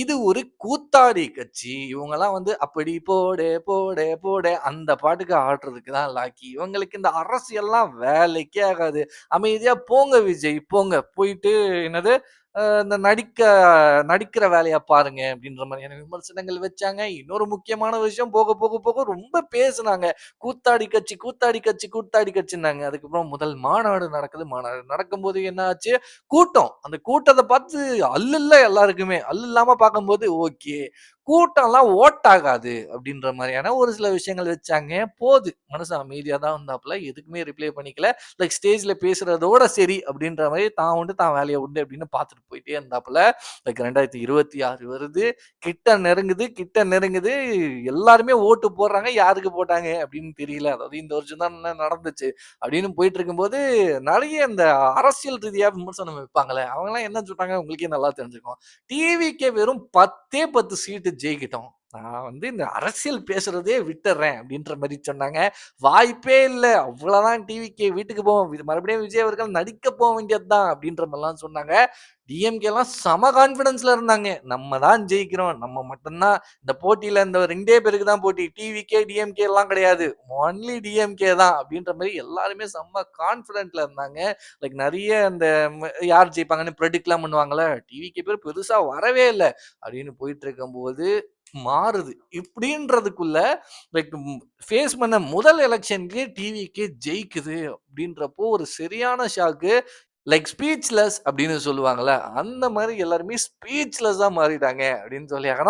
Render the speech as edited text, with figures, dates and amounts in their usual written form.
இது ஒரு கூத்தாடி கட்சி. இவங்கலாம் வந்து அப்படி போடே, போடே, போடே அந்த பாட்டுக்கு ஆடுறதுக்கு தான் லாய்க்கி. இவங்களுக்கு இந்த அரசியல்லாம் வேலைக்கே ஆகாது. அமைதியா போங்க விஜய் போங்க. போயிட்டு என்னது இந்த நடிக்கிற வேலைய பாருங்க அப்படின்ற மாரியான விமர்சனங்கள் வச்சாங்க. இன்னொரு முக்கியமான விஷயம் போக, போக, போக ரொம்ப பேசுனாங்க. கூத்தாடி கட்சி, கூத்தாடி கட்சி, கூத்தாடி கட்சின்னாங்க. அதுக்கப்புறம் முதல் மாநாடு நடக்குது. மாநாடு நடக்கும்போது என்ன ஆச்சு? கூட்டம். அந்த கூட்டத்த பார்த்து அல்லல்ல எல்லாருக்குமே. அல்லு இல்லாம பார்க்கும்போது ஓகே. கூட்டம்லாம் ஓட்டாகாது அப்படின்ற மாரியான ஒரு சில விஷயங்கள் வச்சாங்க. மனுஷன் அமைதியா தான் இருந்தாப்புல. எதுக்குமே ரிப்ளை பண்ணிக்கல. லைக் ஸ்டேஜ்ல பேசுறதோட சரி அப்படின்ற மாரி தான் உண்டு, தான் வேலைய உண்டு அப்படின்னு பார்த்துட்டு போயிட்டே இருந்தாப்புல. லைக் 2026 வருது. கிட்ட நெருங்குது, கிட்ட நெருங்குது. எல்லாருமே ஓட்டு போடுறாங்க. யாருக்கு போட்டாங்க அப்படின்னு தெரியல. அதாவது இந்த வருஷம் தான் நடந்துச்சு. அப்படின்னு போயிட்டு இருக்கும்போது, நெறைய இந்த அரசியல் ரீதியா விமர்சனம் வைப்பாங்கல்ல. அவங்கலாம் என்ன சொல்றாங்க உங்களுக்கே நல்லா தெரிஞ்சிருக்கும். டிவிக்கே வெறும் 10ஏ 10 சீட்டு ஜெயிக்கட்டும். நான் வந்து இந்த அரசியல் பேசுறதே விட்டுர்றேன் அப்படின்ற மாரி சொன்னாங்க. வாய்ப்பே இல்ல. அவ்வளதான் டிவிகே வீட்டுக்கு போவோம். மறுபடியும் விஜய் அவர்கள் நடிக்க போ வேண்டியது தான் அப்படின்ற மாரிலாம் சொன்னாங்க. டிஎம்கேலாம் செம கான்ஃபிடன்ஸ்ல இருந்தாங்க. நம்ம தான் ஜெயிக்கிறோம். நம்ம மட்டும் தான் இந்த போட்டியில இந்த 2டே பேருக்கு தான் போட்டி. டிவிகே, டிஎம்கே எல்லாம் கிடையாது. ஒன்லி டிஎம்கே தான் அப்படின்ற மாரி எல்லாருமே செம்ம கான்ஃபிடன்ட்ல இருந்தாங்க. லைக் நெறைய இந்த யார் ஜெயிப்பாங்கன்னு பிரெடிக்ட்லாம் பண்ணுவாங்கல்ல. டிவிகே பேர் பெருசா வரவே இல்ல. அப்படின்னு போயிட்டு இருக்கும்போது மாறுது. இப்படின்றதுக்குள்ள லைக் ஃபேஸ் பண்ண முதல் எலக்ஷன்லயே டிவிகே ஜெயிக்குது அப்படின்றப்போ ஒரு சரியான ஷாக்கு. லைக் ஸ்பீச்லெஸ் அப்படின்னு சொல்லுவாங்கல்ல. அந்த மாரி எல்லாருமே ஸ்பீச்லெஸ்ஸா மாறிட்டாங்க அப்படின்னு சொல்லி ஆகணும்.